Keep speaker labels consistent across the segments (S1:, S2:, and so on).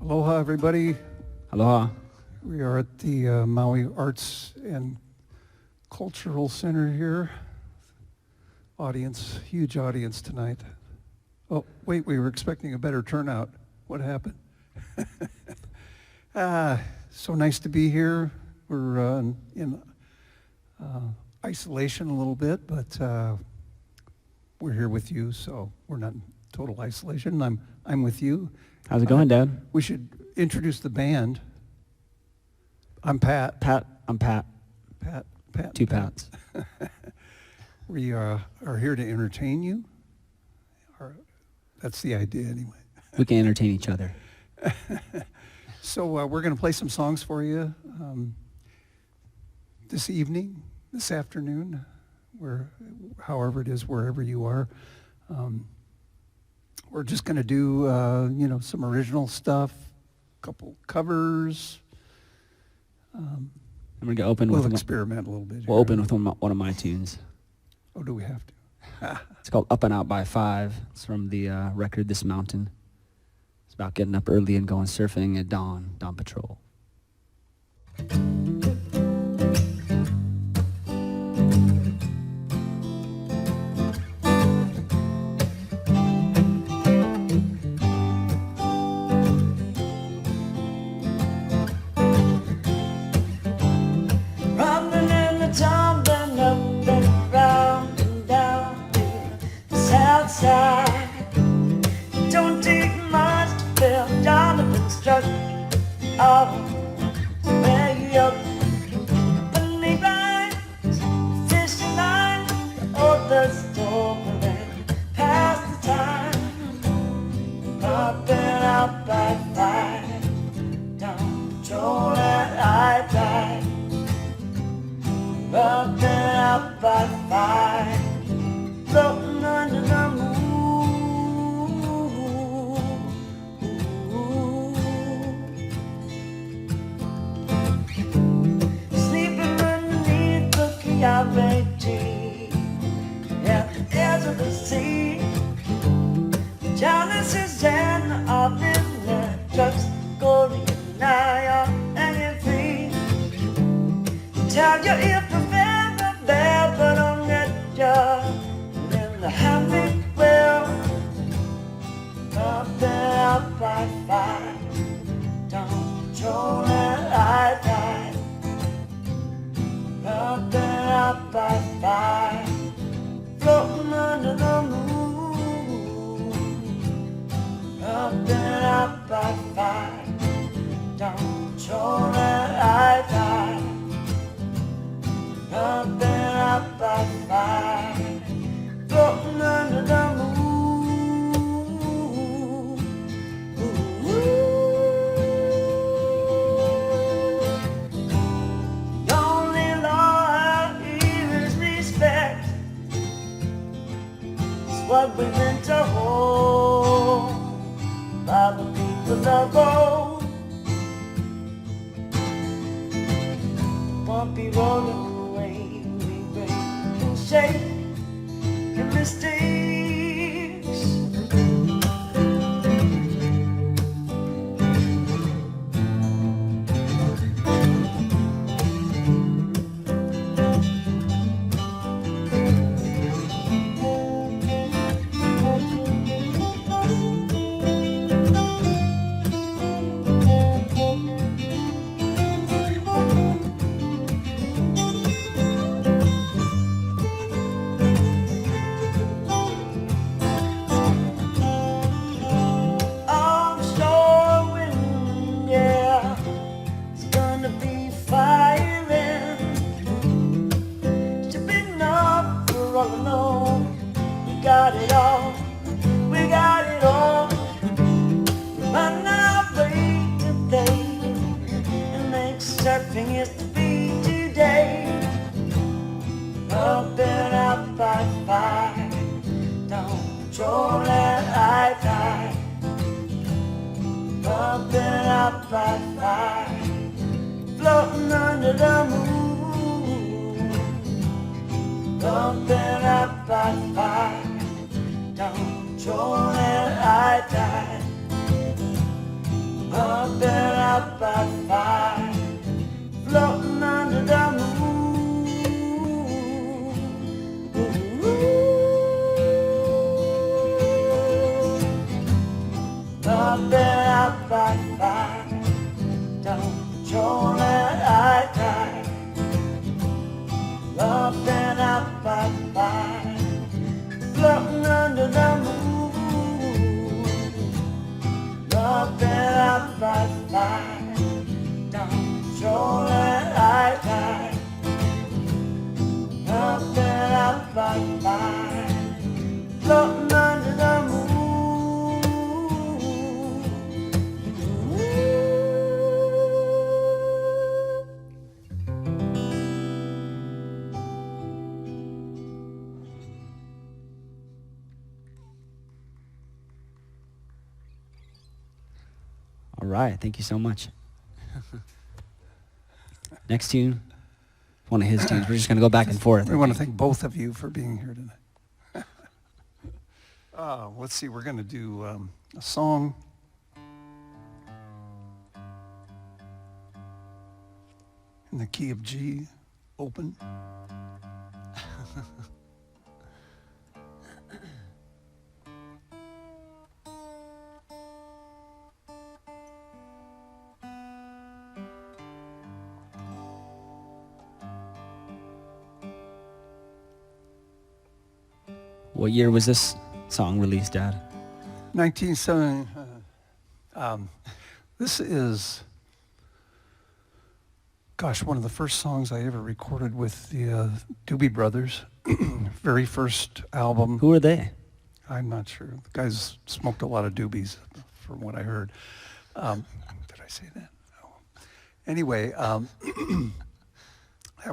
S1: Aloha, everybody.
S2: Aloha.
S1: We are at the Maui Arts and Cultural Center here. Audience, huge audience tonight. Oh, wait, we were expecting a better turnout. What happened? So nice to be here. We're in isolation a little bit, but we're here with you, so we're not in total isolation. I'm with you.
S2: How's it going, Dad?
S1: We should introduce the band. I'm Pat.
S2: I'm Pat.
S1: Pat.
S2: Two Pats.
S1: We are here to entertain you. That's the idea, anyway.
S2: We can entertain each other.
S1: So we're going to play some songs for you this evening, this afternoon, however it is, wherever you are. We're just going to do, some original stuff, a couple covers.
S2: I'm going to open
S1: We'll
S2: with
S1: experiment a little bit.
S2: We'll open with one of my tunes.
S1: Oh, do we have to?
S2: It's called Up and Out by Five. It's from the record This Mountain. It's about getting up early and going surfing at dawn patrol.
S3: Don't take much to feel Jonathan struck out way up beneath lines, fishing line, oh the storm and past the time, up and out by five, down patrol and I died, up and out by five, floating under the moon. At the edge of the sea, Genesis and up in the trucks, golden eye hanging free. Tell you if the feather there, but don't let you in the happy well. Up there, up by five, down patrol and I died. Up and out by five, floating under the moon. Up and out by five, down patrol and I died. Up and out by five, floating under the moon. What we meant to hold by the people of old won't be rolling away. We break and shake your mistakes. Surfing is to be today. Up and out by five, down patrol and I died. Up and out by five, floating under the moon. Up and out by five, down patrol and I died. I've been out by five, floating under the moon. I've been out by five, down patrol at high tide. I've been out by five, floating under the moon. I've been out by five, down patrol at high tide. I've been out by five, floating under the moon.
S2: All right, thank you so much. Next tune, one of his tunes. We're just going to go back and forth.
S1: We want to thank both of you for being here tonight. Let's see, we're going to do a song. In the key of G, open.
S2: What year was this song released, Dad?
S1: 1970. This is, gosh, one of the first songs I ever recorded with the Doobie Brothers. Very first album.
S2: Who are they?
S1: I'm not sure. The guys smoked a lot of doobies, from what I heard. Did I say that? No. Anyway, that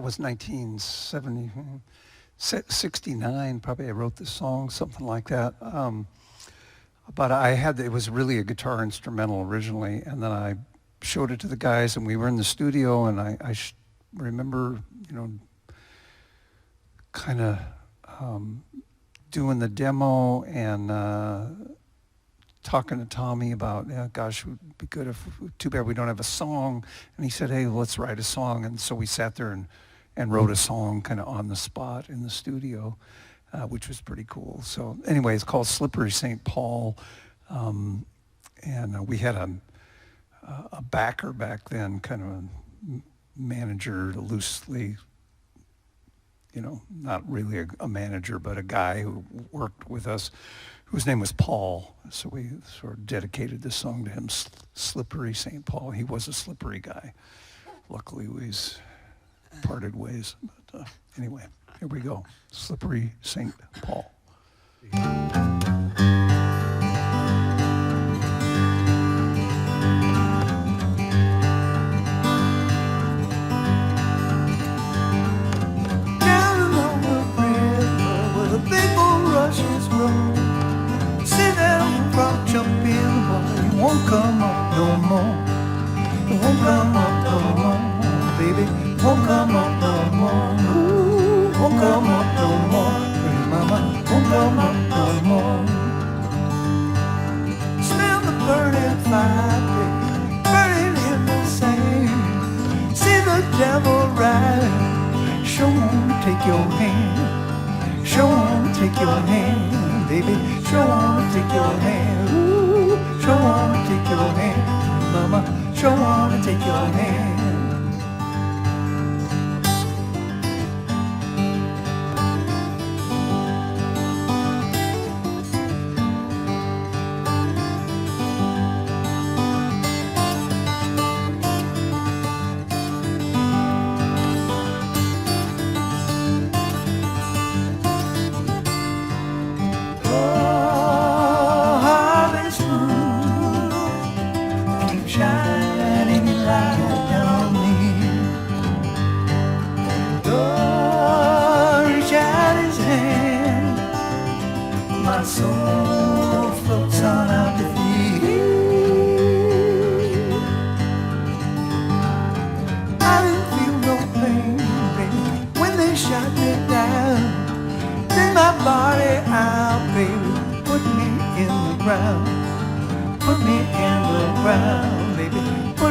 S1: was 1970. 69, probably I wrote this song, something like that. But it was really a guitar instrumental originally, and then I showed it to the guys, and we were in the studio, and I remember, kind of doing the demo and talking to Tommy about, gosh, it would be good if, too bad we don't have a song. And he said, hey, let's write a song. And so we sat there and wrote a song kind of on the spot in the studio, which was pretty cool. So anyway, it's called Slippery St. Paul. And we had a backer back then, kind of a manager, loosely, not really a manager, but a guy who worked with us, whose name was Paul. So we sort of dedicated this song to him, Slippery St. Paul. He was a slippery guy. Luckily, we've parted ways. But anyway, here we go. Slippery St. Paul.
S3: Down along the river where the big bulrushes grow, see that old frog jumping, boy, you won't come up no more. You won't come up no more, baby. Won't come up no more. Ooh, won't come up no more. Pretty mama, won't come up no more. Smell the burning fire, baby, burning in the sand. See the devil ride. Sure wanna take your hand. Sure wanna take your hand, baby. Sure wanna take your hand. Ooh, sure wanna take your hand, mama. Sure wanna take your hand. My soul floats on out to thee. I didn't feel no pain, baby, when they shot me down. Take my body out, baby, put me in the ground. Put me in the ground, baby.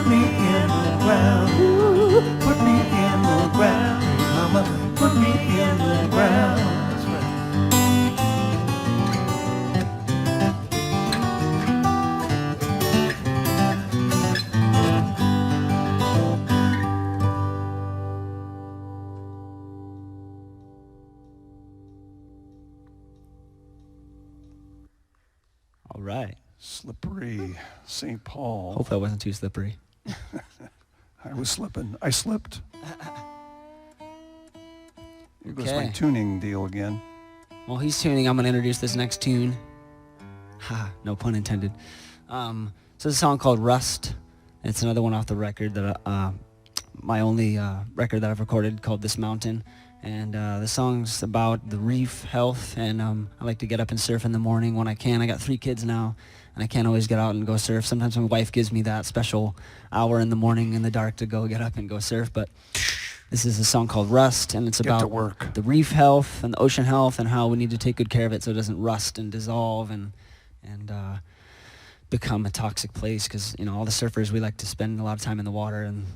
S1: me in the ground. Ooh, put me in the ground. Mama, put me in the ground. That's right.
S2: All right.
S1: Slippery St. Paul.
S2: Hope that wasn't too slippery.
S1: I was slipping. I slipped. It was my
S2: Okay.
S1: tuning deal again.
S2: While he's tuning, I'm going to introduce this next tune. Ha, no pun intended. So it's a song called Rust. It's another one off the record that my only record that I've recorded called This Mountain. And the song's about the reef health, and I like to get up and surf in the morning when I can. I got 3 kids now, and I can't always get out and go surf. Sometimes my wife gives me that special hour in the morning in the dark to go get up and go surf, but this is a song called Rust, and it's
S1: Get to
S2: about
S1: work.
S2: the reef health and the ocean health and how we need to take good care of it so it doesn't rust and dissolve and become a toxic place, because all the surfers, we like to spend a lot of time in the water, and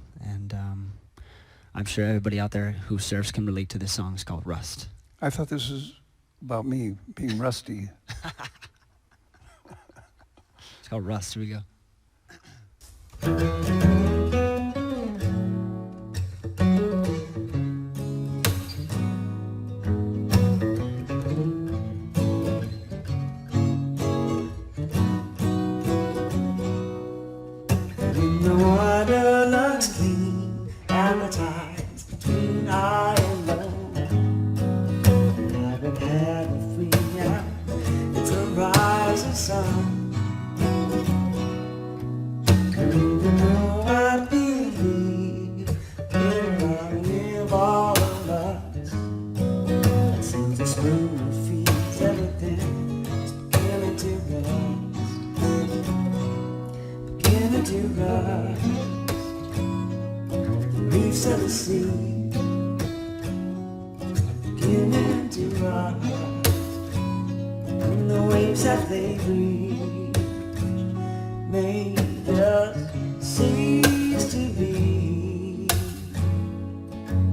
S2: I'm sure everybody out there who surfs can relate to this song. It's called Rust.
S1: I thought this was about me being rusty.
S2: It's called Rust. Here we go.
S3: The water looks clean and the tides between high and low. I haven't had a free out, it's a rising sun. Even though I believe in harmony of all of us, it seems the spoon that feeds everything is beginning to rust. Beginning to rust. The reefs of the sea beginning to rust. And the waves that they breathe may just cease to be.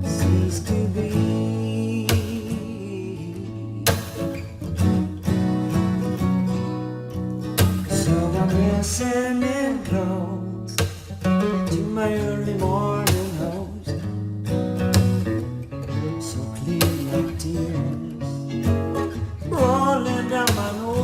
S3: Cease to be. So I'm listening close to my early morning hopes, so clear like tears rolling down my nose.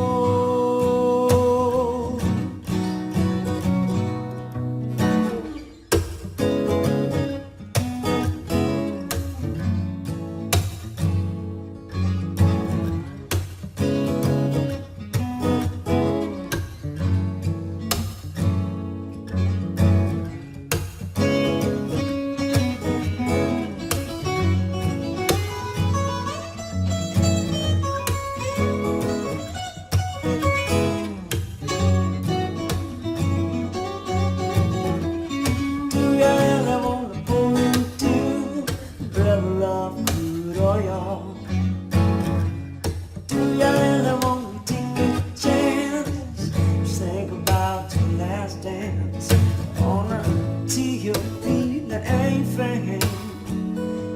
S3: Do you ever want to pour into a barrel of crude oil? Do you ever want to take a chance? Just think about your last dance on a T.O.P. that ain't fair,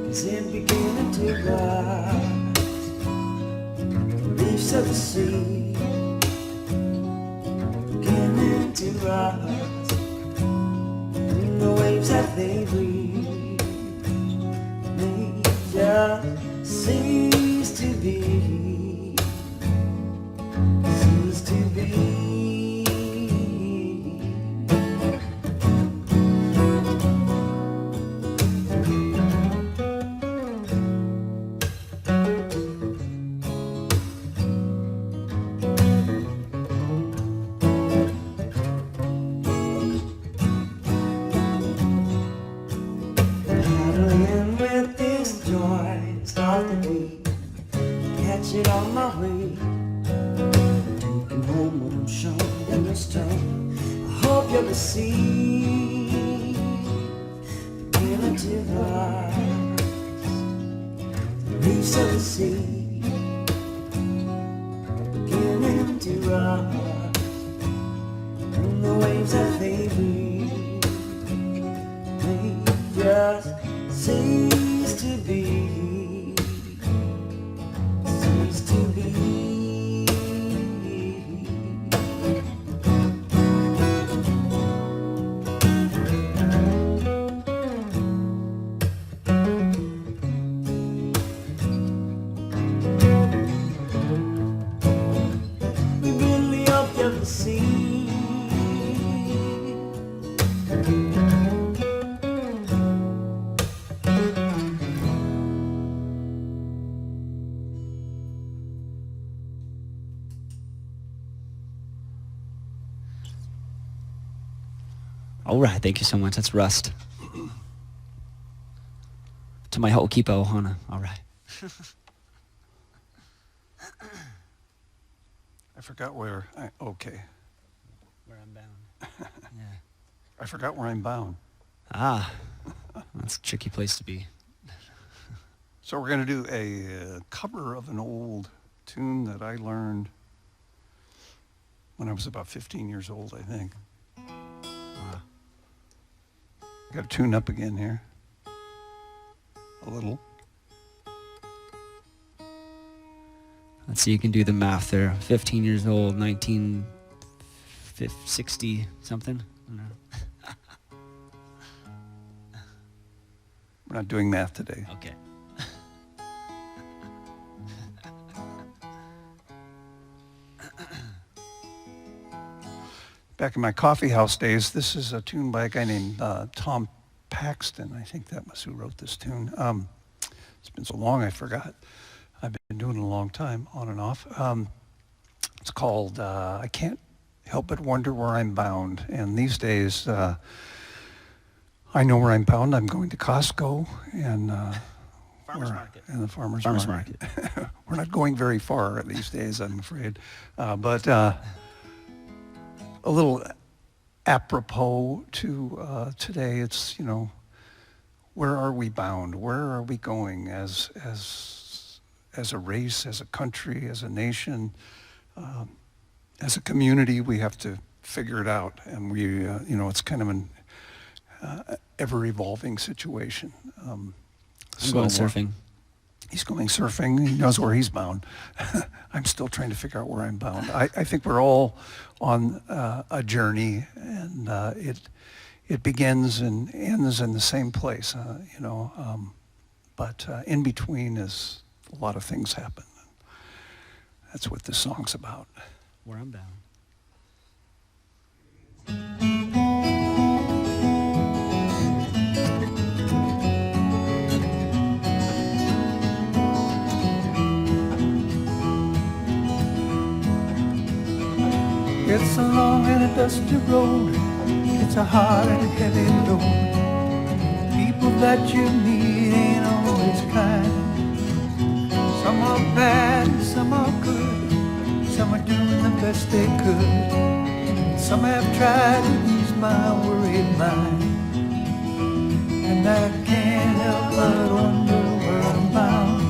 S3: 'cause it beginning to rust. The reefs of the sea beginning to rust. And the waves that they breathe may just cease to be. Cease to be. Paddling with this joy, start the day, catch it on my way. Taking home what I'm shown in the stone. I hope you'll receive, beginning to rise. The reefs of the sea, beginning to rise. And the waves that they breathe to be, cease to be. We really up the sea.
S2: All right, thank you so much. That's Rust. To my Ho'okipa Ohana. All right.
S1: I forgot where, okay.
S2: Where I'm bound. Yeah.
S1: I forgot where I'm bound.
S2: Ah, that's a tricky place to be.
S1: So we're going to do a cover of an old tune that I learned when I was about 15 years old, I think.
S2: Wow.
S1: Got to tune up again here. A little.
S2: Let's see, you can do the math there. 15 years old, 1960 something. I don't know.
S1: We're not doing math today.
S2: Okay.
S1: Back in my coffee house days, this is a tune by a guy named Tom Paxton. I think that was who wrote this tune. It's been so long I forgot. I've been doing it a long time, on and off. It's called I Can't Help But Wonder Where I'm Bound. And these days, I know where I'm bound. I'm going to Costco and
S2: Farmer's market.
S1: And the farmer's
S2: market.
S1: We're not going very far these days, I'm afraid. But a little apropos to today, it's, you know, where are we bound? Where are we going as a race, as a country, as a nation, as a community? We have to figure it out, and we, you know, it's kind of an ever-evolving situation.
S2: I'm going surfing.
S1: He's going surfing. He knows where he's bound. I'm still trying to figure out where I'm bound. I think we're all on a journey, and it begins and ends in the same place, you know. But in between is a lot of things happen. That's what this song's about.
S2: Where I'm bound.
S1: It's a long and a dusty road. It's a hard and heavy load. People that you meet ain't always kind. Some are bad, some are good. Some are doing the best they could. Some have tried to ease my worried mind. And I can't help but wonder where I'm bound.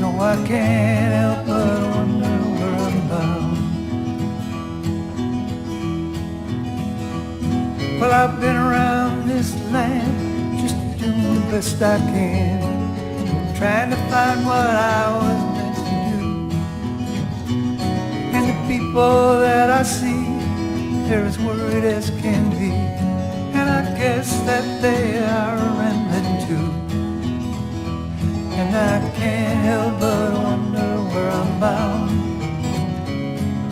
S1: No, I can't help but wonder where I'm bound. Well, I've been around this land just doing the best I can, trying to find what I was meant to do. And the people that I see, they're as worried as can be. And I guess that they are a remnant too. And I can't help but wonder where I'm bound.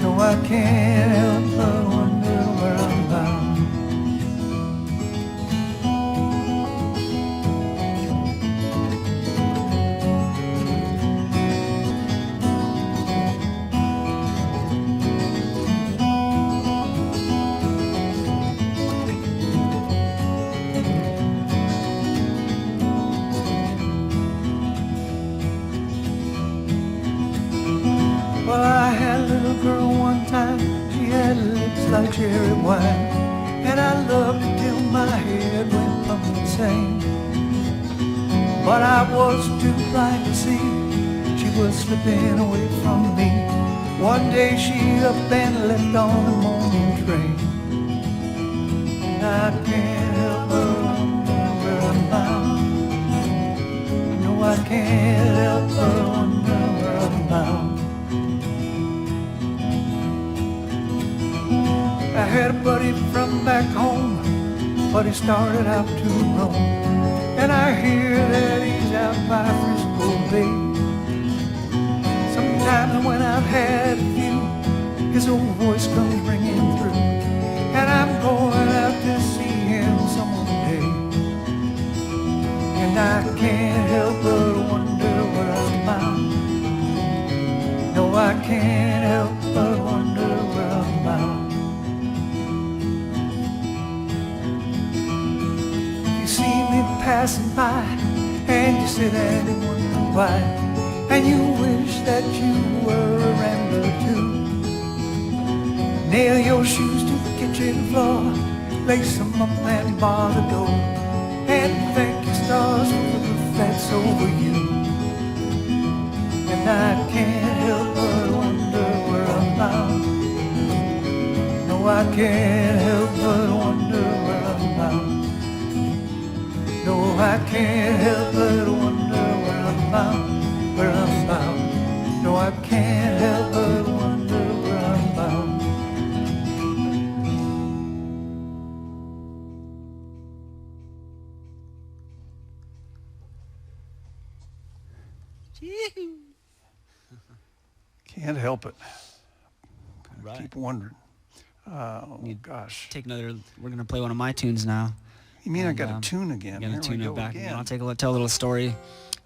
S1: No, I can't help but wonder where I'm bound. Well, I had a little girl one time. She had lips like cherry wine, and I loved it till my head went plumb insane. But I was too blind to see she was slipping away from me. One day she up and left on the morning train. And I can't help but wonder where I'm bound. I can't help but wonder where I'm bound. I had a buddy from back home, but he started out to roam, and I hear that he's out by Frisco Bay. Sometimes when I've had a few, his old voice comes ringing through, and I'm going out to see him some day. And I can't help but wonder where I'm bound. No, I can't help but wonder where I'm bound. You see me passing by, and you sit and wonder why, and you wish that you were a rambler too. Nail your shoes to the kitchen floor, lace them up and bar the door, and thank your stars for the that's over you. And I can't help but wonder where I'm bound. No, I can't help but wonder where I'm bound. No, I can't help but wonder where I'm bound, where I'm bound. No, I can't help but wonder where I'm bound. Can't help it.
S2: Right.
S1: Keep wondering. Oh, gosh.
S2: Take another. We're gonna play one of my tunes now.
S1: You mean I
S2: And,
S1: got a tune again?
S2: Got
S1: Here
S2: to
S1: we
S2: tune it
S1: go
S2: back
S1: again.
S2: again. I'll tell a little story.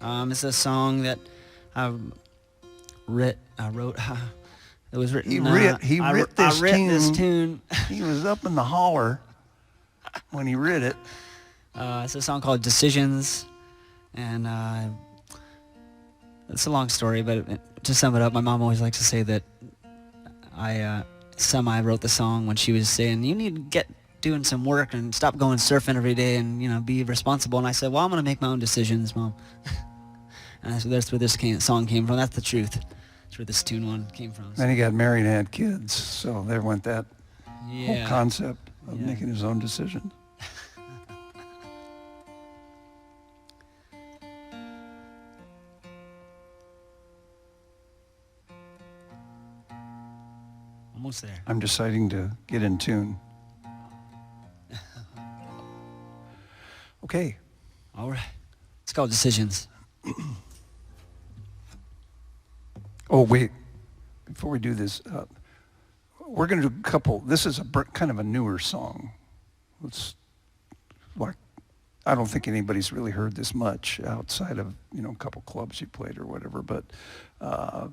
S2: It's a song that I wrote. It was written.
S1: He writ
S2: this tune.
S1: He was up in the holler when he writ it.
S2: It's a song called Decisions, and it's a long story, but to sum it up, my mom always likes to say that I semi-wrote the song when she was saying, you need to get doing some work and stop going surfing every day and, be responsible. And I said, well, I'm going to make my own decisions, Mom. And so that's where this song came from. That's the truth. That's where this tune one came from.
S1: Then he got married and had kids, so there went that whole concept of making his own decisions.
S2: Almost there.
S1: I'm deciding to get in tune. Okay.
S2: All right. It's called Decisions.
S1: Oh, wait. Before we do this, we're going to do a couple. This is kind of a newer song. It's like, I don't think anybody's really heard this much outside of, a couple clubs you played or whatever, but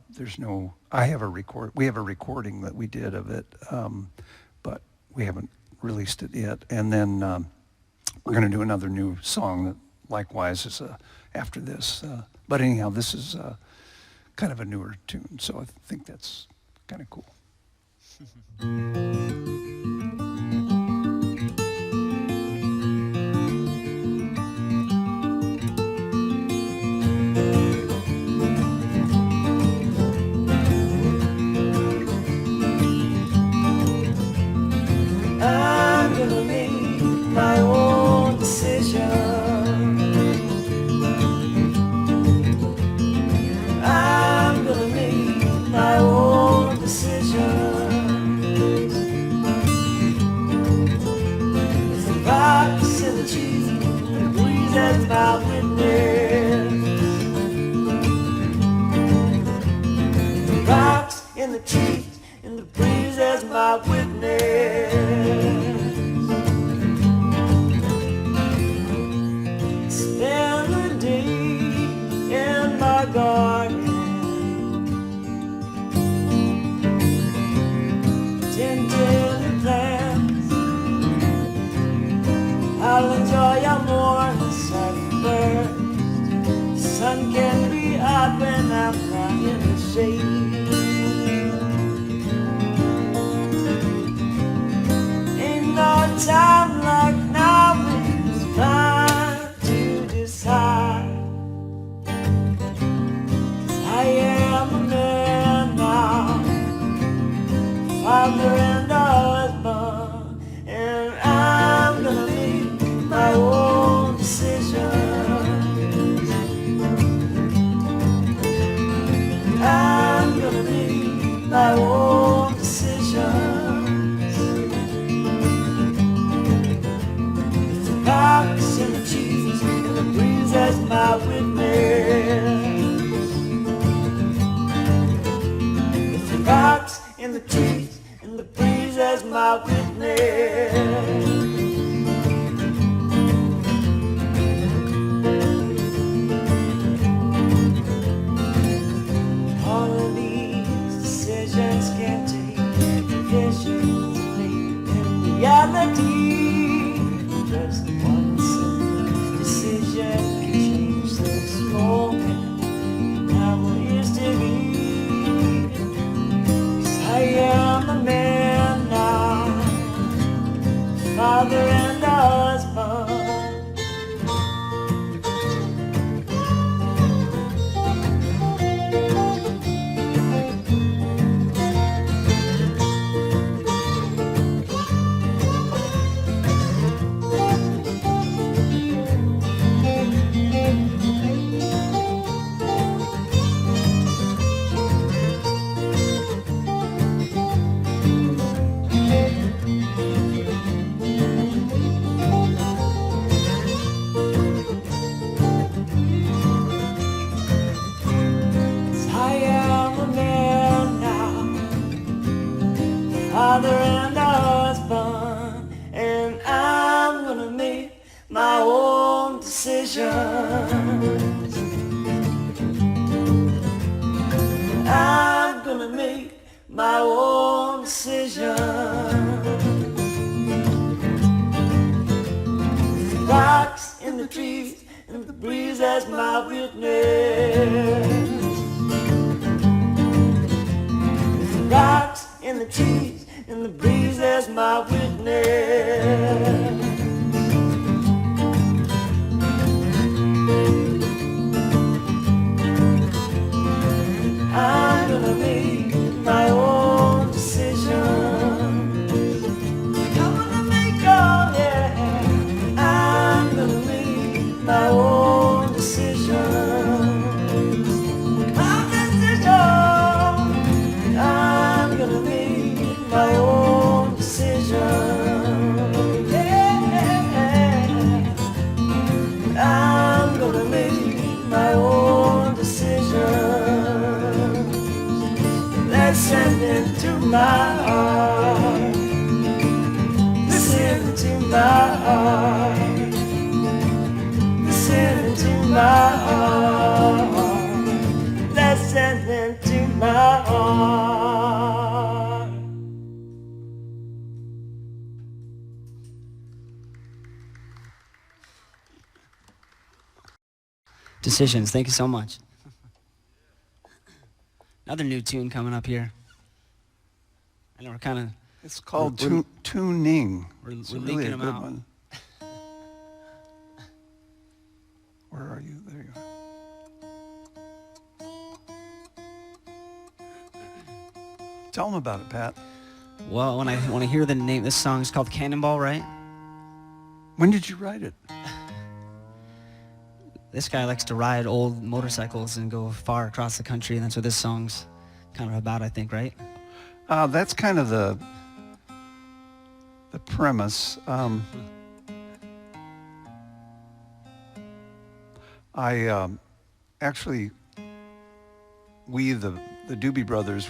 S1: there's no, we have a recording that we did of it, but we haven't released it yet. And then we're going to do another new song that likewise is after this. But anyhow, this is kind of a newer tune, so I think that's kind of cool.
S3: I'm gonna make my own decision. I'm gonna make my own decisions. It's the rocks and the trees, the breeze as my witness. The rocks and the trees and the breeze as my witness. Spend the day in my garden, tending the plants. I'll enjoy your morning sunburst. The sun can be hot when I'm not in the shade. Ain't no time like now, it's time to decide. 'Cause I am a man now, father and a husband, and I'm gonna make my own decisions. my own decisions. With the rocks and the trees and the breeze as my witness. With the rocks and the trees and the breeze as my witness. All of these decisions can take patiently in reality. Just one simple decision can change this moment in our history. 'Cause I am a man now, father and a husband. I am a man now, father and a husband, and I'm gonna make my own decisions. I'm gonna make my own decisions. With the rocks and the trees and the breeze as my witness. Rocks in the trees and the breeze as my witness. I'm gonna make my own decisions. I'm gonna make all, yeah. I'm gonna make my own decisions. My decisions. I'm gonna make my own decision. Yeah. I'm gonna make my own decision. Listen into my heart. Listen to my heart. Listen to my heart. Listen into my heart.
S2: Decisions. Thank you so much. Another new tune coming up here. I know we're kind of
S1: It's called
S2: We're-
S1: Tuning.
S2: we're
S1: It's
S2: leaking
S1: really a
S2: them
S1: good
S2: out.
S1: one. Where are you? There you are. Tell them about it, Pat.
S2: well. When I hear the name, this song is called Cannonball, right?
S1: When did you write it?
S2: This guy likes to ride old motorcycles and go far across the country, and that's what this song's kind of about, I think, right?
S1: That's kind of the premise. Actually, we the Doobie Brothers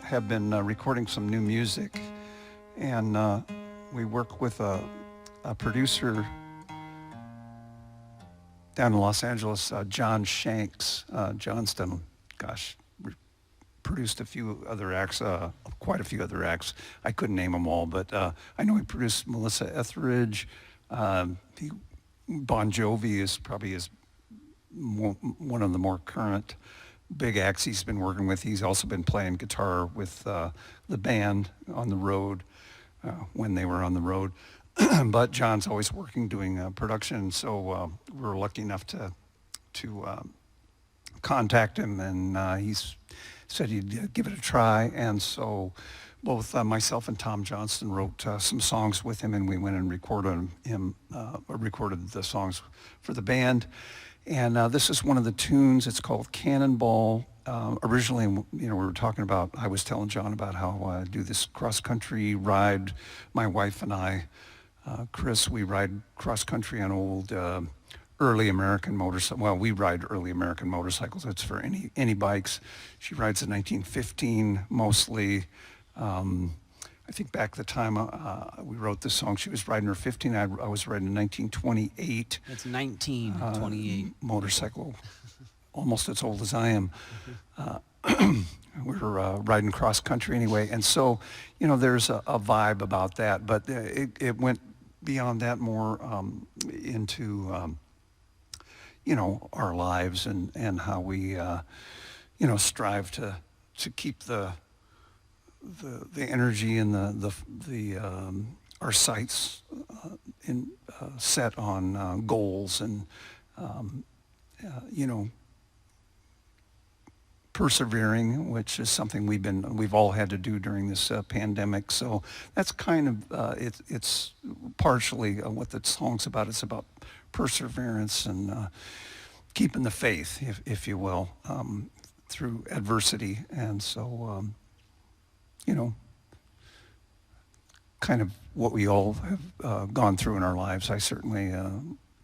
S1: have been recording some new music, and we work with a producer down in Los Angeles, John Shanks. John's done, produced a few other acts, quite a few other acts. I couldn't name them all, but I know he produced Melissa Etheridge. Bon Jovi is probably one of the more current big acts he's been working with. He's also been playing guitar with the band on the road when they were on the road. But John's always working doing production, so we're lucky enough to contact him, and he's said he'd give it a try. And so both myself and Tom Johnston wrote some songs with him, and we went and recorded the songs for the band. And this is one of the tunes. It's called Cannonball. Originally, we were talking about, I was telling John about how I do this cross-country ride. My wife and I, Chris, we ride cross-country on old early American motorcycles. Well, we ride early American motorcycles. That's for any bikes. She rides a 1915 mostly. I think back the time we wrote this song, she was riding her 15. I was riding a 1928.
S2: It's 1928.
S1: Motorcycle, almost as old as I am. We were riding cross country anyway, and so there's a vibe about that. But it went beyond that, more into our lives and how we strive to keep the energy and our sights set on goals and persevering, which is something we've all had to do during this pandemic. So that's kind of it's partially what the song's about. It's about perseverance and keeping the faith, if you will, through adversity. And so kind of what we all have gone through in our lives. I certainly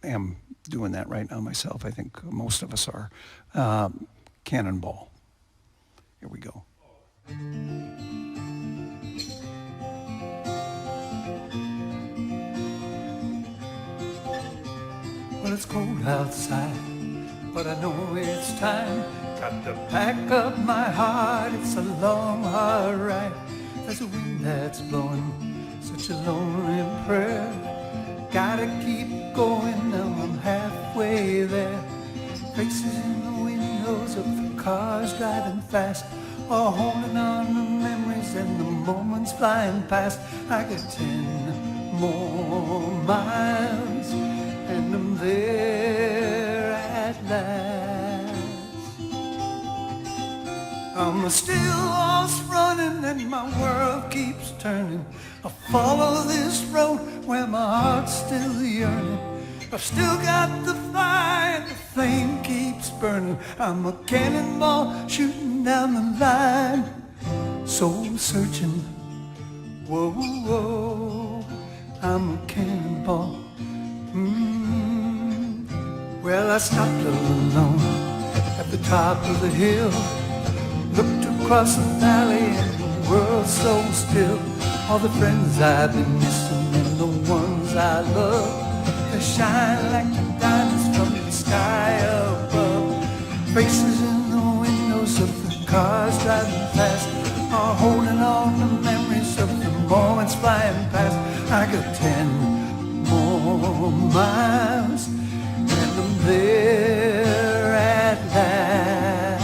S1: am doing that right now myself. I think most of us are. Cannonball. Here we go. Well, it's cold outside, but I know it's time. Got to pack up my heart, it's a long, hard ride. There's a wind that's blowing, such a lonely prayer. Gotta keep going, now I'm halfway there. Faces in the windows of the cars driving fast, all holding on to memories and the moments flying past. I got 10 more miles and I'm there at last. I'm still lost running and my world keeps turning. I follow this road where my heart's still yearning. I've still got the fire, the flame keeps burning. I'm a cannonball shooting down the line, soul searching. Whoa, whoa, I'm a cannonball. Well, I stopped alone at the top of the hill, looked across the valley and the world so still. All the friends I've been missing and the ones I love, they shine like the diamonds from the sky above. Faces in the windows of the cars driving fast, are holding on to memories of the moments flying past. I got 10 more miles and I'm there at last.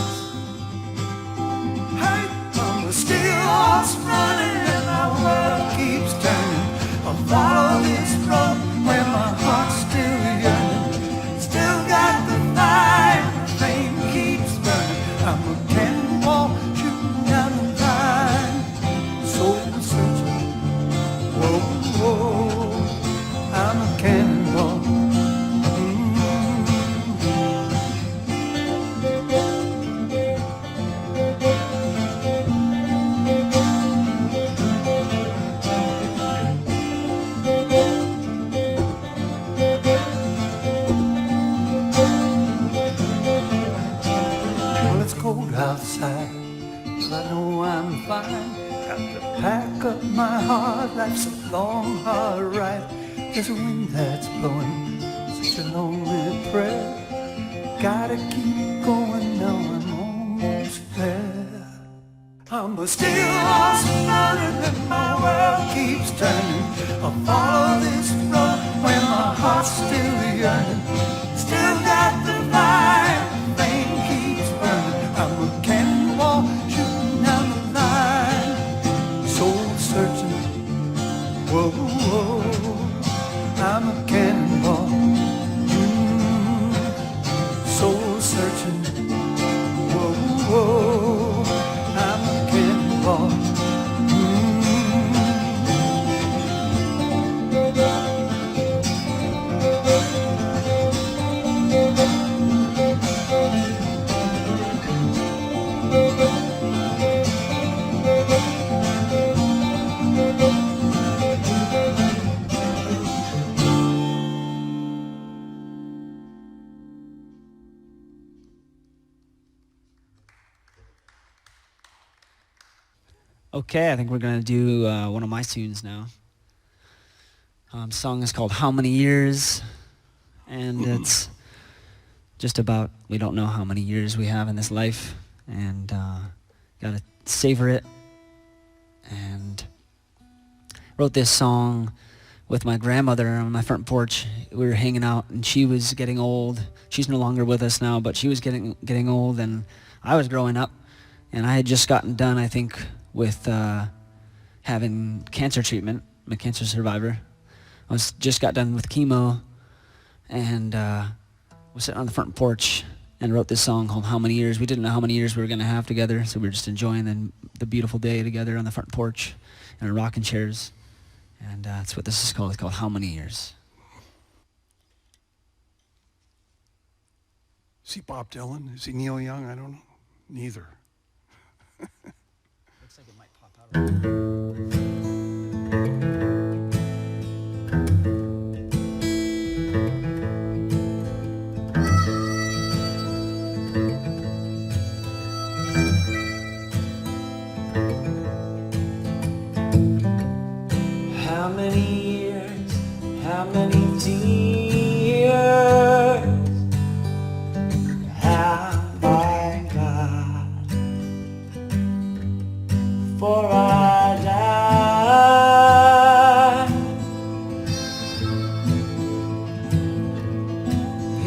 S1: Hey, I'm still lost running and my world keeps turning. I follow this road where my heart's still yearning. Still got the fire, the flame keeps burning. I'm a cannonball shooting down the line, soul searching. Whoa, whoa, I'm a cannonball. Cold outside, but I know I'm fine. Got to pack up my heart, life's a long, hard ride. There's a wind that's blowing, such a lonely prayer. Gotta keep going, now I'm almost there. I'm still lost running and my world keeps turning. I follow this road where my heart's still yearning. Still got the fire, flame keeps burning. I'm a cannonball shooting down the line, soul searching. Whoa, whoa, I'm a cannonball. Soul searching. Whoa, whoa, I'm a cannonball.
S2: Okay, I think we're gonna do one of my tunes now. Song is called "How Many Years," and it's just about we don't know how many years we have in this life, and gotta savor it. And wrote this song with my grandmother on my front porch. We were hanging out, and she was getting old. She's no longer with us now, but she was getting old, and I was growing up, and I had just gotten done, I think, with having cancer treatment. I'm a cancer survivor. I just got done with chemo, and was sitting on the front porch and wrote this song called "How Many Years." We didn't know how many years we were going to have together, so we were just enjoying the beautiful day together on the front porch in our rocking chairs. And that's what this is called. It's called "How Many Years."
S1: Is he Bob Dylan? Is he Neil Young? I don't know. Neither.
S2: Looks like it might pop out.
S3: How many years, how many tears have I got before I die?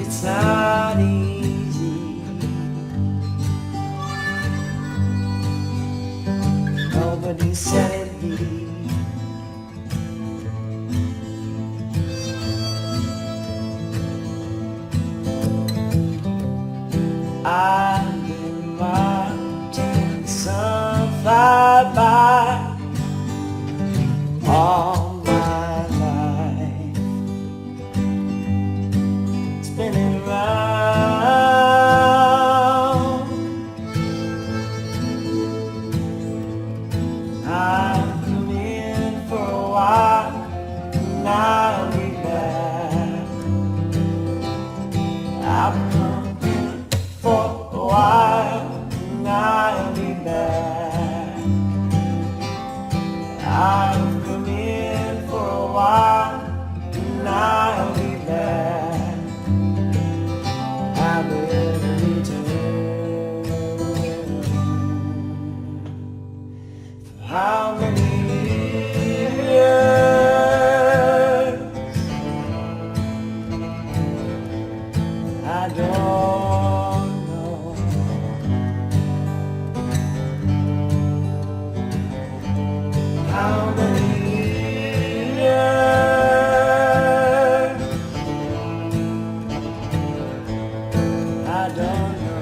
S3: It's not easy. Nobody said it'd be. I've been watching the sun fly by all my life, spinning round. I've come in for a while, and I'll be back. I've come for a while, and I'll be back. I've come in for a while, and I'll be back. I will return. For how many years? I don't know. How many years? I don't know.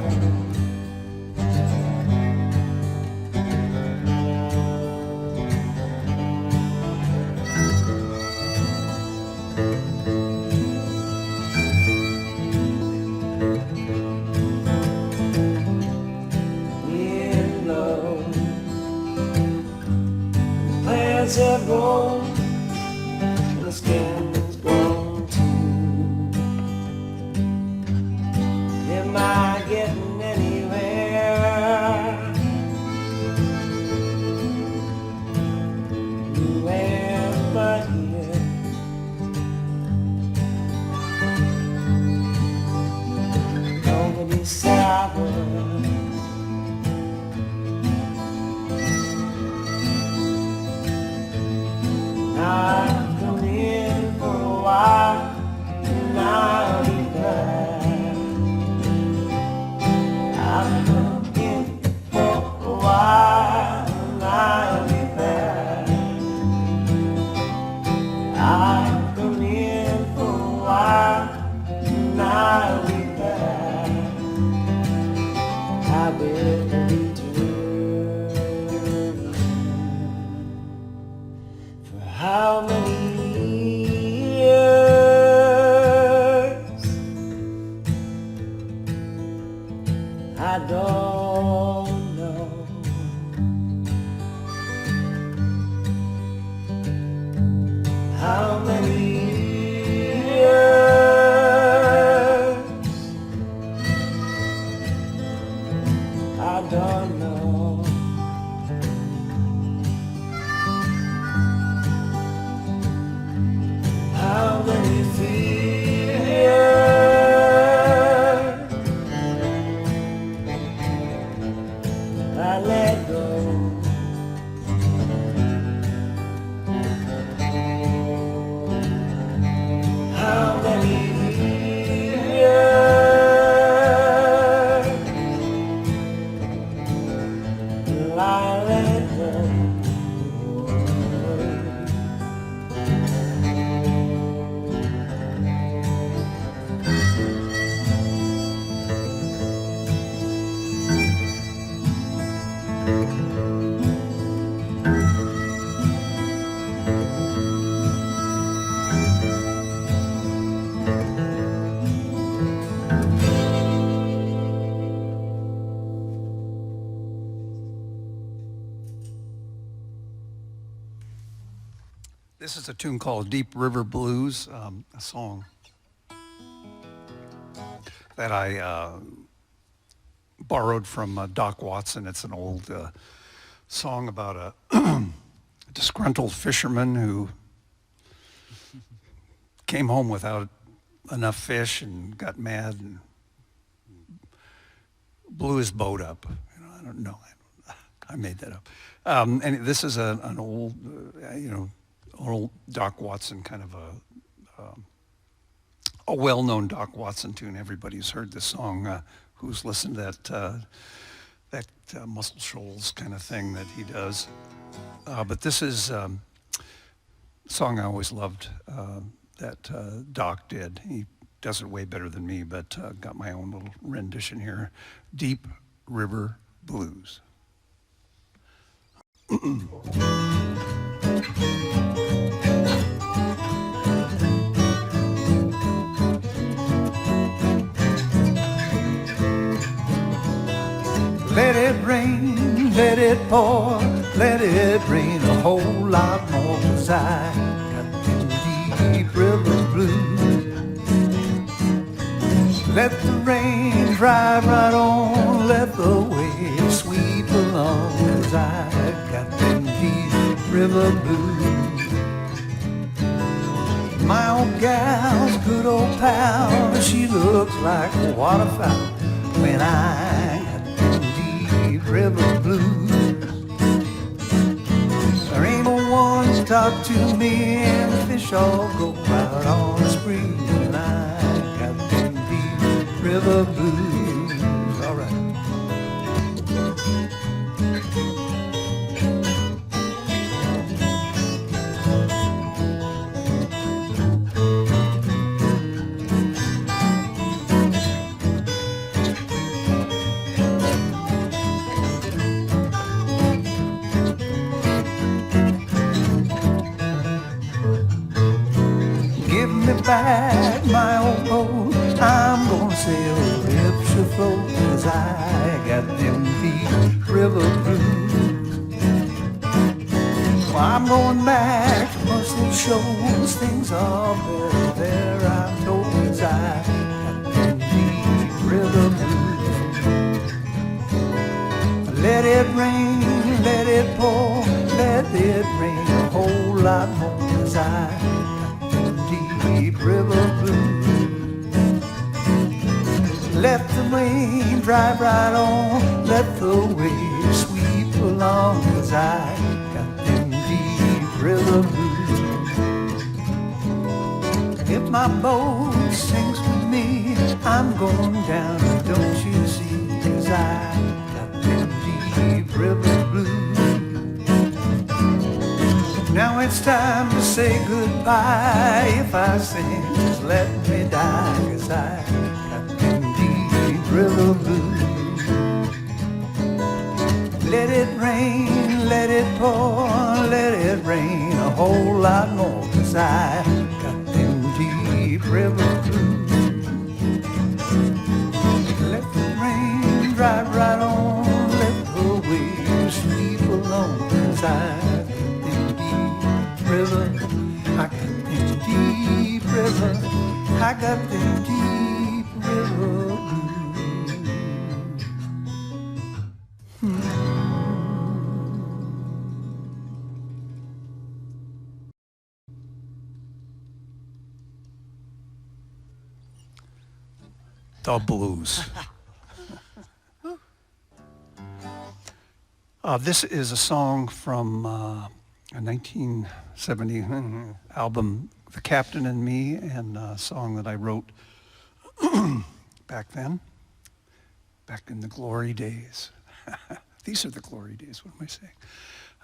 S3: Wind blows, plants have grown, and the skin's grown too. Am I getting anywhere? Anywhere but here. Nobody said I would. I
S1: This is a tune called Deep River Blues, a song that I borrowed from Doc Watson. It's an old song about a disgruntled fisherman who came home without enough fish and got mad and blew his boat up. You know, I don't know. I made that up. And this is an old, old Doc Watson kind of a well-known Doc Watson tune. Everybody's heard this song who's listened to that Muscle Shoals kind of thing that he does. But this is a song I always loved that Doc did. He does it way better than me, but got my own little rendition here. Deep River Blues. Let it rain, let it pour, let it rain a whole lot more, 'cause I got them deep river blues. Let the rain drive right on, let the waves sweep along, 'cause I got them deep river blues. My old gal's good old pal, she looks like a waterfowl when I got them deep river blues. There ain't no one to talk to me, and the fish all go out on a spree when I got them deep river blues. All right. Back my old boat, I'm gonna sail if she float, 'cause I got them deep river blues. Well, I'm going back to Muscle Shoals, things are better there, I'm told, 'cause I got them deep river blues. Let it rain, let it pour, let it rain a whole lot more, 'cause I deep river blues. Let the rain drive right on, let the waves sweep along, 'cause I got them deep river blues. If my boat sinks with me, I'm going down, don't you see, 'cause I got them deep river blues. Now it's time to say goodbye. If I sing, just let me die, 'cause I got them deep river blues. Let it rain, let it pour, let it rain a whole lot more, 'cause I got them deep river blues. Let the rain drive right on, let the waves sweep along, 'cause I river, I got them deep river, I got them deep river blues. The blues. This is a song from a 1970 album, The Captain and Me, and a song that I wrote back then, back in the glory days. These are the glory days, what am I saying?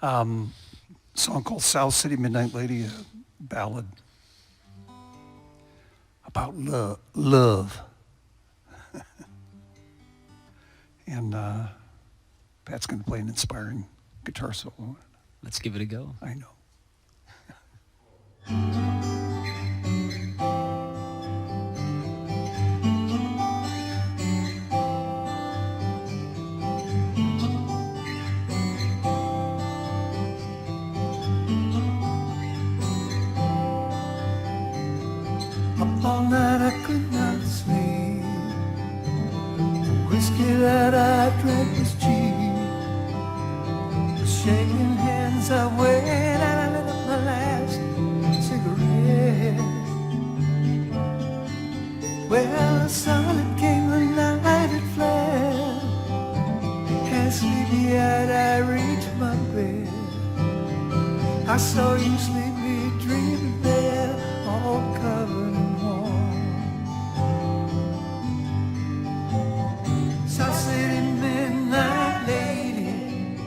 S1: A song called South City Midnight Lady, a ballad about love. And Pat's going to play an inspiring guitar solo.
S2: Let's give it a go.
S1: I know. as I wait and I lit up my last cigarette. Well, the sun it came, the night it fled, and sleepy-eyed I reached my bed. I saw you sleepy dreaming there, all covered in warm. South City midnight lady,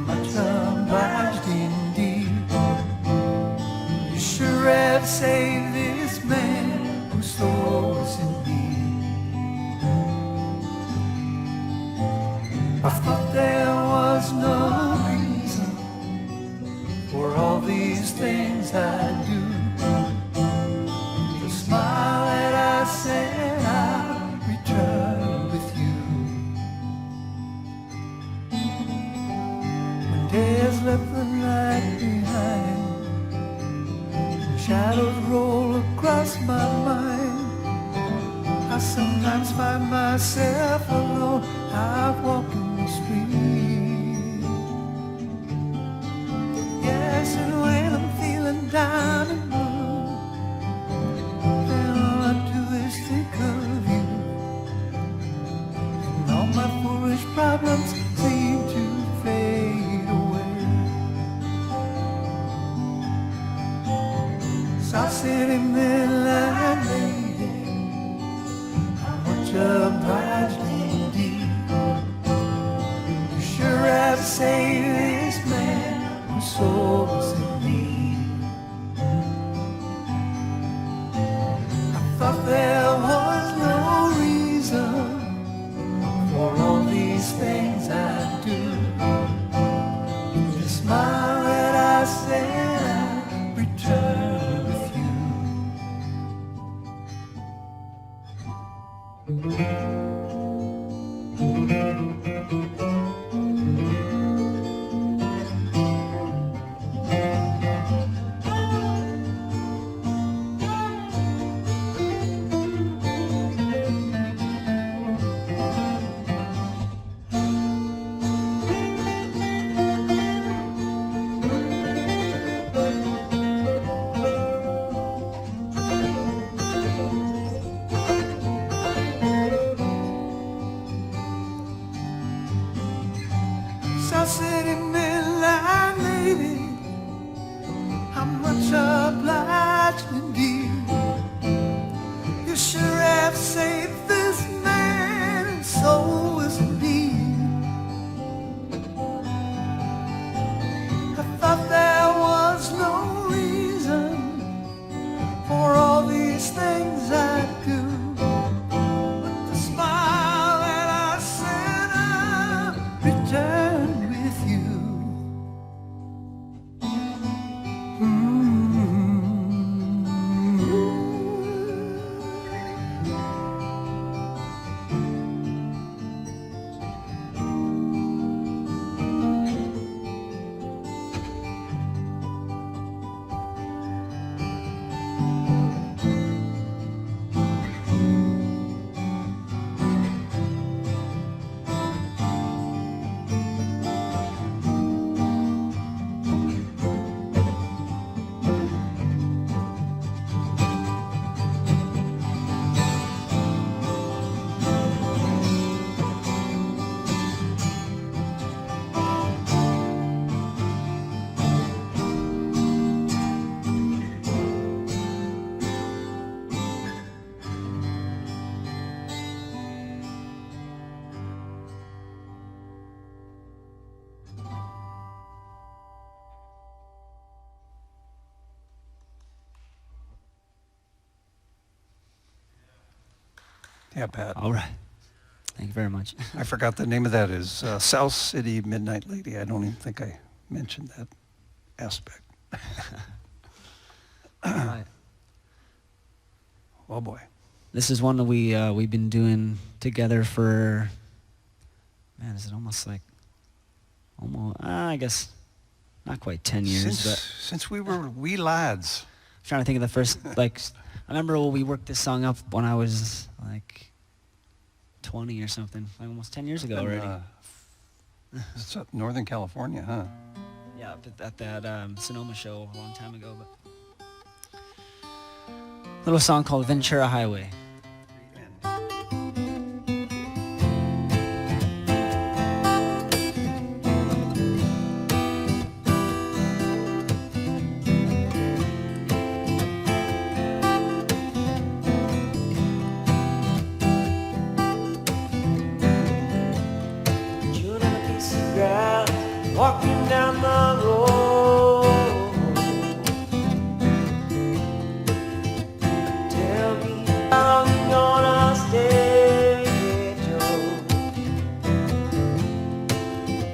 S1: much obliged indeed. You sure have saved this man whose soul was in need. I thought there was no reason for all these things I do. The smile that I said I'll return with you. When day has left the night behind, and shadows roll across my mind, I sometimes find myself alone out walking the street. Yes, and when I'm feeling down and blue, then all I do is think of you. And all my foolish problems seem to fade away. South City midnight lady, how much obliged indeed. You sure have saved this man whose soul was in need. I thought there was no reason for all these things I do. The smile that I said I'd return with you. South City midnight lady, how much obliged indeed. You sure have saved this man, and so is indeed. I thought there was no reason for all these things I do. But the smile that I said I'd return with you. Yeah, Pat.
S2: All right. Thank you very much.
S1: I forgot the name of that is South City Midnight Lady. I don't even think I mentioned that aspect.
S2: All right.
S1: Oh boy.
S2: This is one that we've been doing together for, man, is it almost I guess not quite 10 years,
S1: Since we were wee lads.
S2: I'm trying to think of the first, I remember when we worked this song up when I was 20 or something, almost 10 years ago already.
S1: It's up Northern California, huh?
S2: Yeah, at that Sonoma show a long time ago. But little song called Ventura Highway.
S3: Chewing on a piece of grass, walking down the road. Tell me how long you gonna stay, Joe.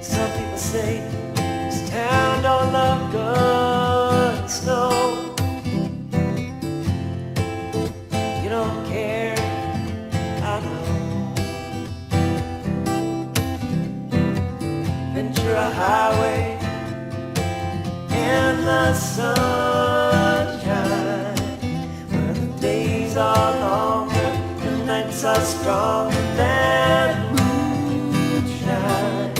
S3: Some people say this town don't look good in snow. You don't care, I know. Ventura Highway and the sunshine, where the days are longer, the nights are stronger than moonshine.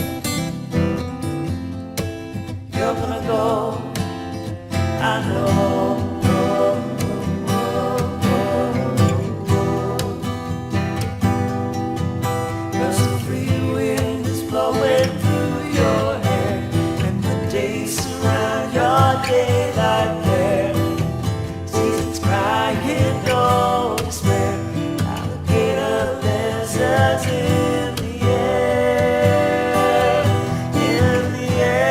S3: You're gonna go, I know. 'Cause the free wind is blowing through your hair, and the days surround your daylight there. Seasons crying, no despair. Alligator lizards in the air, in the air.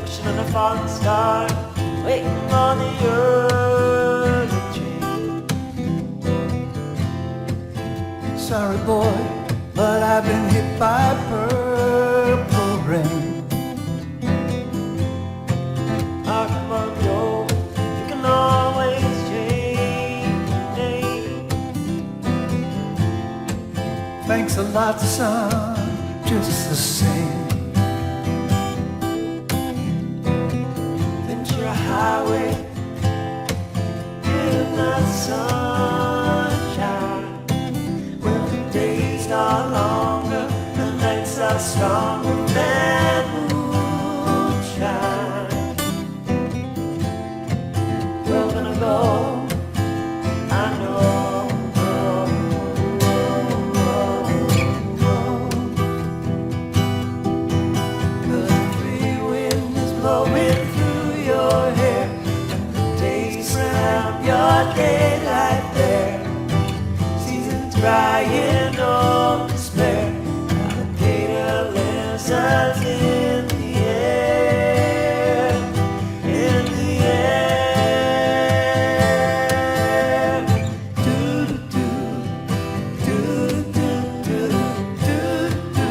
S3: Pushing on a falling star, waiting on the early train.
S1: Sorry, boy, but I've been hit by purple rain.
S3: Ah, come on, Joe, you can always change your name.
S1: Thanks a lot, son, just the same.
S3: Ventura Highway in the sunshine, where the days are longer, the nights are stronger than moonshine. We're gonna go, I know. The free wind is blowing through your hair, and the days surround your daylight there. Seasons crying, no despair. Alligator lizards in the air, in the air. Do-do-do, do-do-do, do-do-do.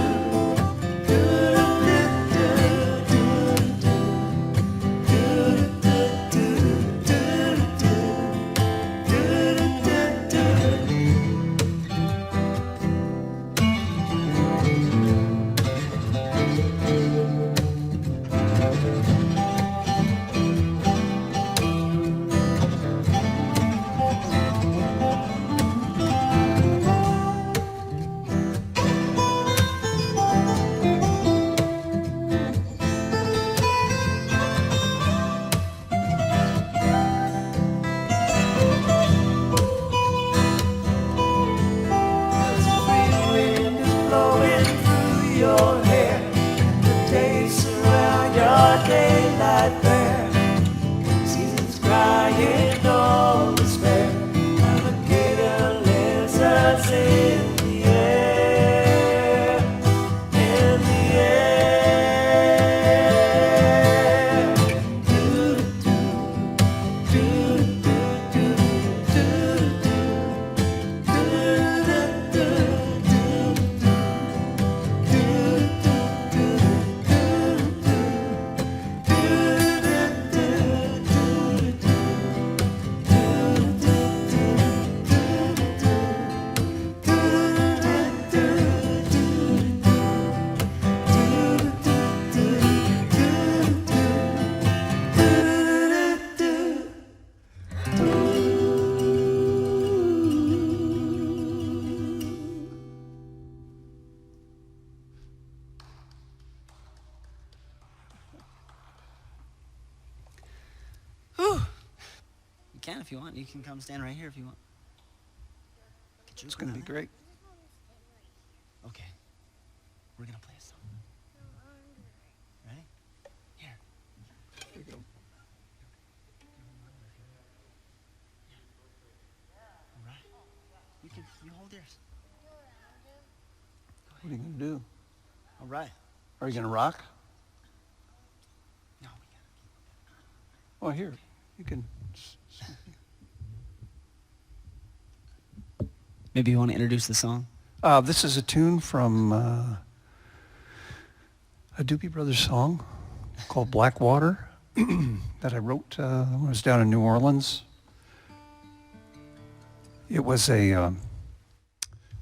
S2: if you want. You can come stand right here if you want.
S1: It's going to be great.
S2: Okay. We're going to play a song. Ready? Here.
S1: Here you go.
S2: All right. You hold yours.
S1: What are you going to do?
S2: All right.
S1: Are you going to rock?
S2: No, we got
S1: Oh, here. You can.
S2: Maybe you want to introduce the song?
S1: This is a tune from a Doobie Brothers song called Black Water that I wrote when I was down in New Orleans. It was a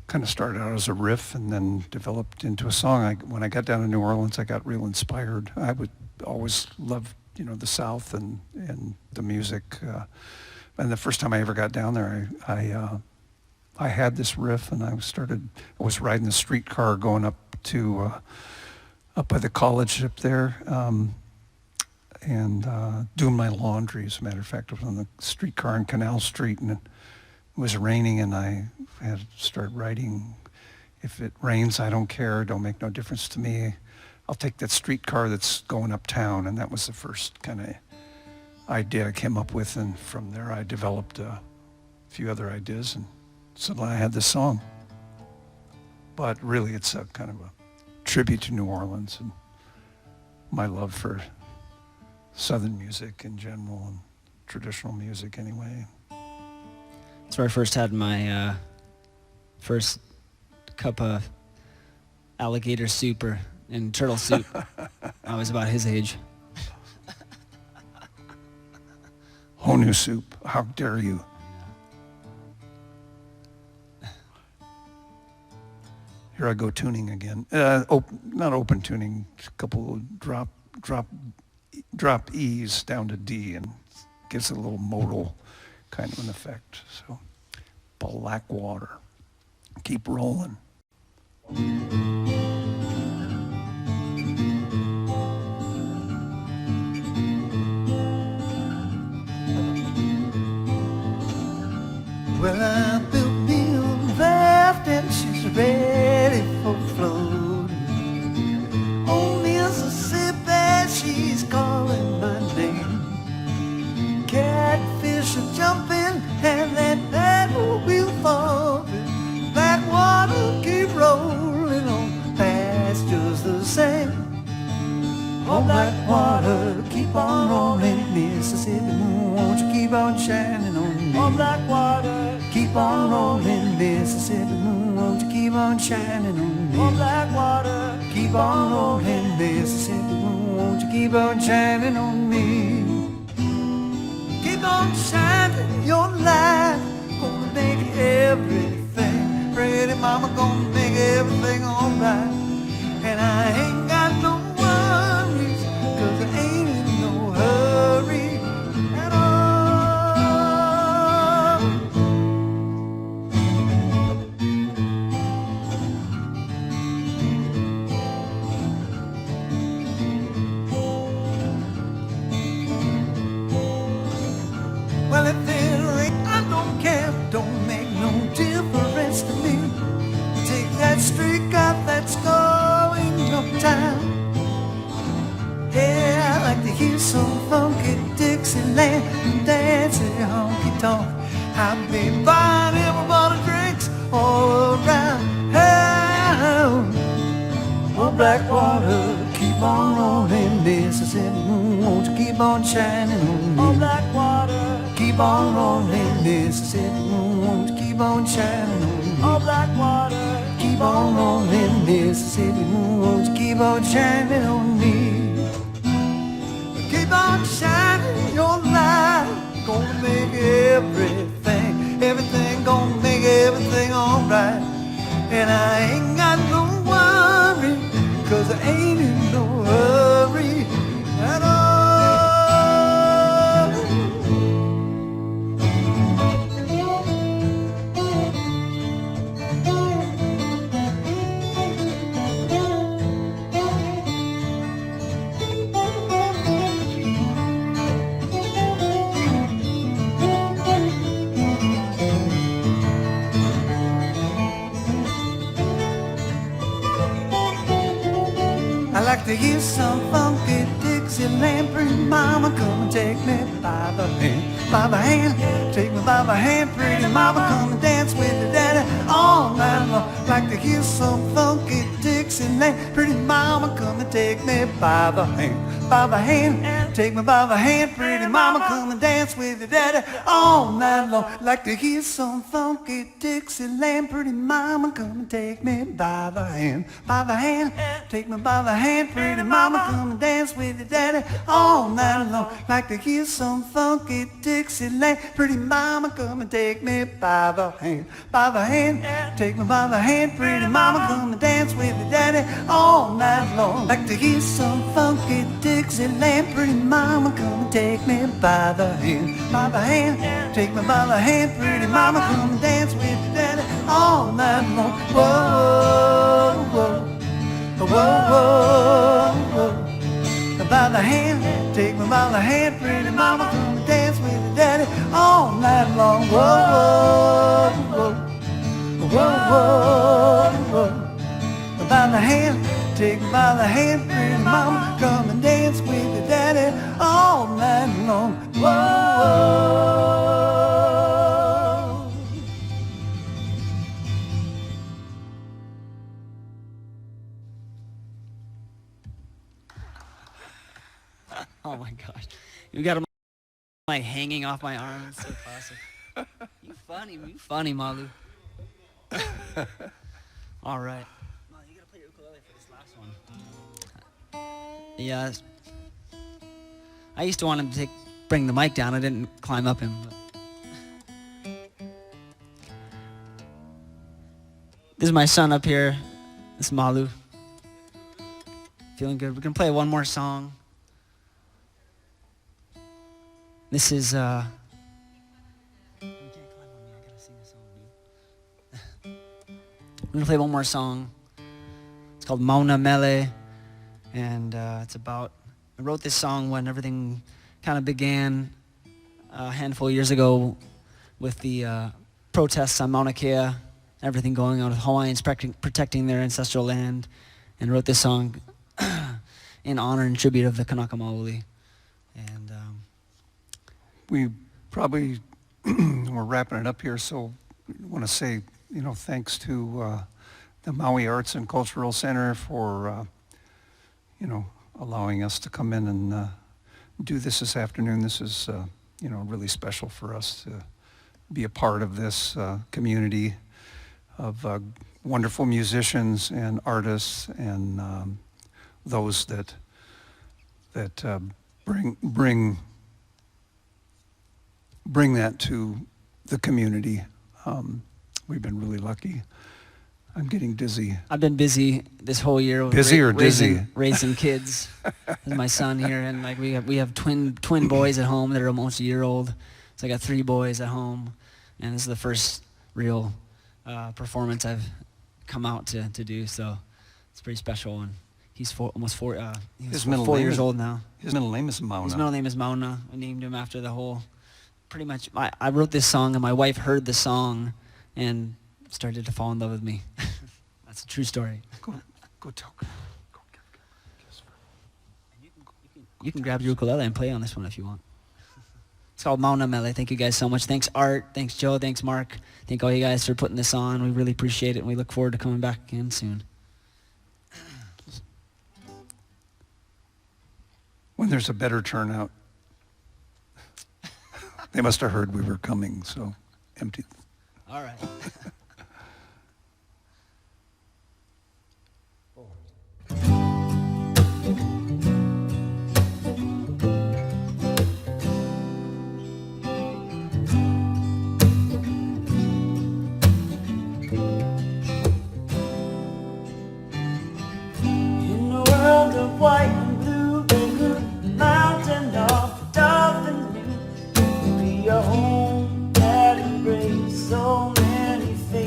S1: kind of started out as a riff and then developed into a song. When I got down to New Orleans, I got real inspired. I would always love, the South and the music. And the first time I ever got down there, I had this riff, and I was riding the streetcar going up by the college up there, and doing my laundry. As a matter of fact, I was on the streetcar on Canal Street, and it was raining, and I had started writing, if it rains, I don't care, don't make no difference to me. I'll take that streetcar that's going uptown, and that was the first kind of idea I came up with, and from there I developed a few other ideas, and so I had this song. But really it's a kind of a tribute to New Orleans and my love for Southern music in general and traditional music anyway.
S2: That's where I first had my first cup of alligator soup and turtle soup. I was about his age.
S1: Honu soup, how dare you? Here I go tuning again. Not open tuning, a couple of drop E's down to D and gives it a little modal kind of an effect. So, Black Water. Keep rolling.
S3: Well, I built me a raft and she's ready for floating. On Mississippi, she's calling my name. Catfish are jumping and that paddle wheel falling. Black water keep rolling on past just the same. Oh, black water, keep on rolling, Mississippi moon, won't you keep on shining on me? Oh, black water, keep on rolling, Mississippi moon, won't you keep on shining on me? Oh, black water, keep on rolling, Mississippi moon, won't you keep on shining on me? Keep on shining your light, gonna make everything pretty, mama, gonna make everything alright. And I ain't got no worries, 'cause I ain't in no hurry at all. Well, if it rains, I don't care, don't make no difference to me. Take that streak out that's going uptown. Yeah, I like to hear some funky Dixieland and dancing honky tonk. I'll be buying everybody drinks all around. Hey, oh, black water, keep on rolling, Mississippi moon, won't you keep on shining on me? Oh, black water, keep on rolling, Mississippi moon, won't you keep on shining on me? Oh, black water, keep on rolling, Mississippi moon, won't you keep on shining on me? Keep on shining your light, gonna make everything gonna make everything alright. And I ain't got no worry, 'cause I ain't in no hurry at all.
S1: to hear some funky Dixieland. Pretty mama, come and take me by the hand, by the hand. Take me by the hand, pretty mama, come and dance with your daddy all night long. Like to hear some funky Dixieland. Pretty mama, come and take me by the hand, by the hand. Take me by the hand, pretty mama, come and dance with your daddy all night long. Like to hear some funky Dixieland. Pretty mama, come and take me by the hand, by the hand. Take me by the hand, pretty mama, come and dance with your daddy all night long. Like to hear some funky Dixieland. Pretty mama, come and take me by the hand, by the hand. Take me by the hand, pretty mama, come and dance with your daddy all night long. Like to hear some funky Dixieland. Pretty mama, come and take me by the hand, by the hand. Take me by the hand, pretty mama, come and dance with your daddy all night long. Whoa, whoa, whoa, whoa, whoa. By the hand, take me by the hand, pretty mama, come and dance with your daddy all night long. Whoa, whoa, whoa, whoa, whoa. By the hand, take me by the hand, pretty mama, come and dance with your daddy all night long. Whoa.
S2: Oh my gosh. You got him like hanging off my arm. It's so classic. You funny, Malu. All right. Well, you gotta play your ukulele for this last one. Yeah. I used to want him to bring the mic down. I didn't climb up him. But. This is my son up here. This is Malu. Feeling good. We're gonna play one more song. This is, you can't climb on me, I gotta sing a song, dude. We're gonna play one more song. It's called Mauna Mele, and it's about, I wrote this song when everything kind of began a handful of years ago with the protests on Mauna Kea, everything going on with Hawaiians protecting their ancestral land, and wrote this song in honor and tribute of the Kanaka Maoli. And
S1: we probably, we're wrapping it up here, so I want to say, thanks to the Maui Arts and Cultural Center for, allowing us to come in and do this afternoon. This is, really special for us to be a part of this community of wonderful musicians and artists and those that bring that to the community. We've been really lucky. I'm getting dizzy.
S2: I've been busy this whole year.
S1: Busy or dizzy?
S2: Raising kids. With my son here, and like we have twin boys at home that are almost a year old. So I got 3 boys at home, and this is the first real performance I've come out to do. So it's pretty special. And he's almost 4. He's 4 years old now.
S1: His middle name is Mauna.
S2: His middle name is Mauna. I named him after the whole. Pretty much, I wrote this song, and my wife heard the song and started to fall in love with me. That's a true story.
S1: Go talk.
S2: You can grab your ukulele and play on this one if you want. It's called Mauna Mele. Thank you guys so much. Thanks Art, thanks Joe, thanks Mark. Thank all you guys for putting this on. We really appreciate it, and we look forward to coming back again soon.
S1: When there's a better turnout. They must have heard we were coming, so empty.
S2: All right.
S3: In a world of white and blue, the mountain of dolphin blue, be a home that embraces so many things.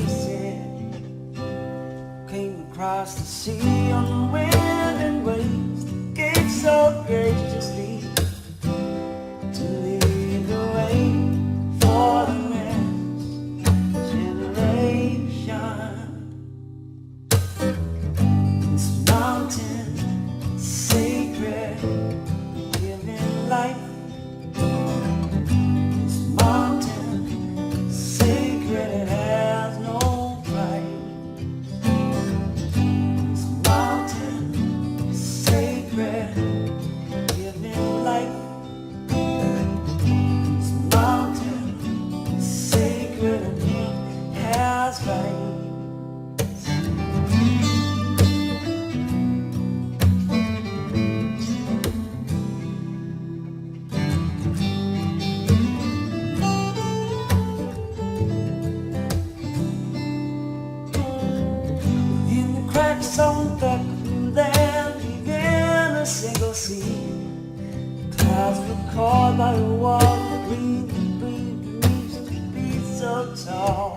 S3: giving life. This mountain sacred, it has no price. This mountain sacred, giving life. This mountain sacred, and it has right. In the cracks on the back of there began a single seed. Clouds were caught by the wall, breathe beneath to be so tall.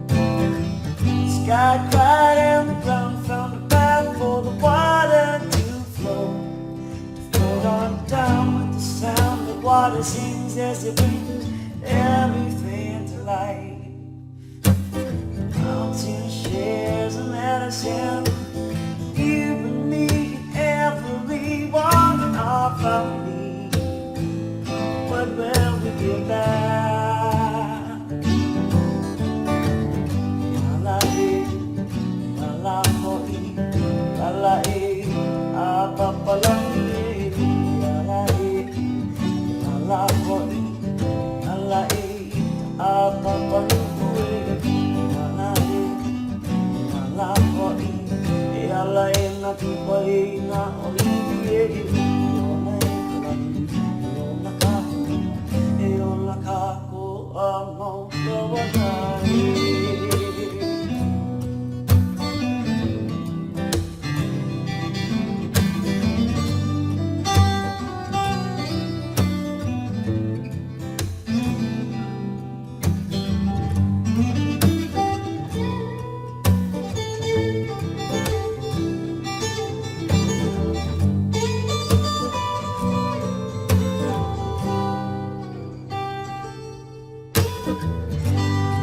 S3: The sky cried and the ground found a path for the water to flow. Float on down with the sound. The water sings as it brings everything to life. Mountain shares a medicine. You and me, everyone are from me. What will we give back? La la la la la pa pa la la la pa pa la. Ala e na tupa e na olivi e ona e kalani e ona kako a mau kawakai.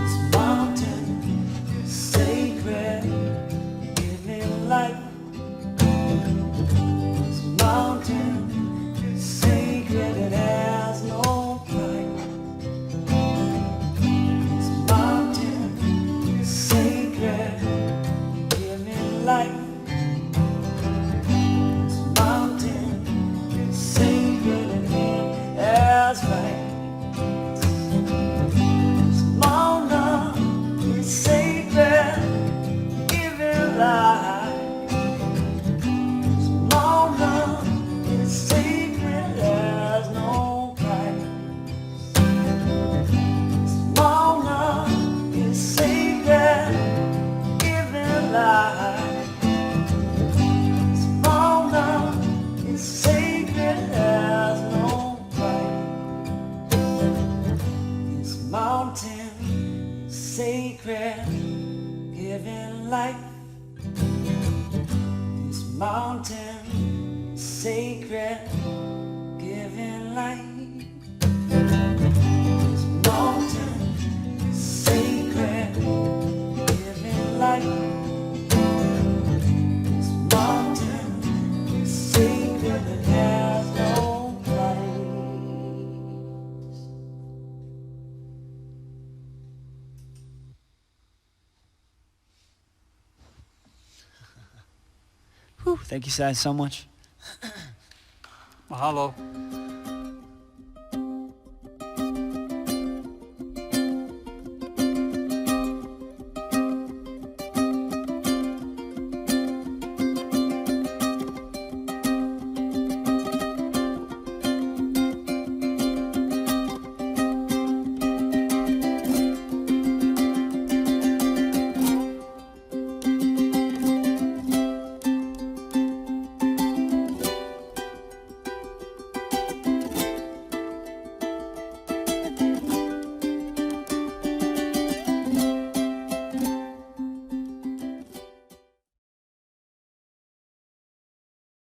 S3: This mountain sacred, giving life. This mountain sacred, it has no price. This mountain sacred, giving life. This mountain sacred, and it has right. Sacred, giving life. This mountain is sacred, there's no price. This mountain is sacred, giving life. This mountain is sacred, there's no price. This mountain sacred, giving life. This mountain sacred, giving life. This mountain sacred, giving life. This mountain sacred, that has no price.
S2: Whew, thank you guys so much.
S1: Mahalo.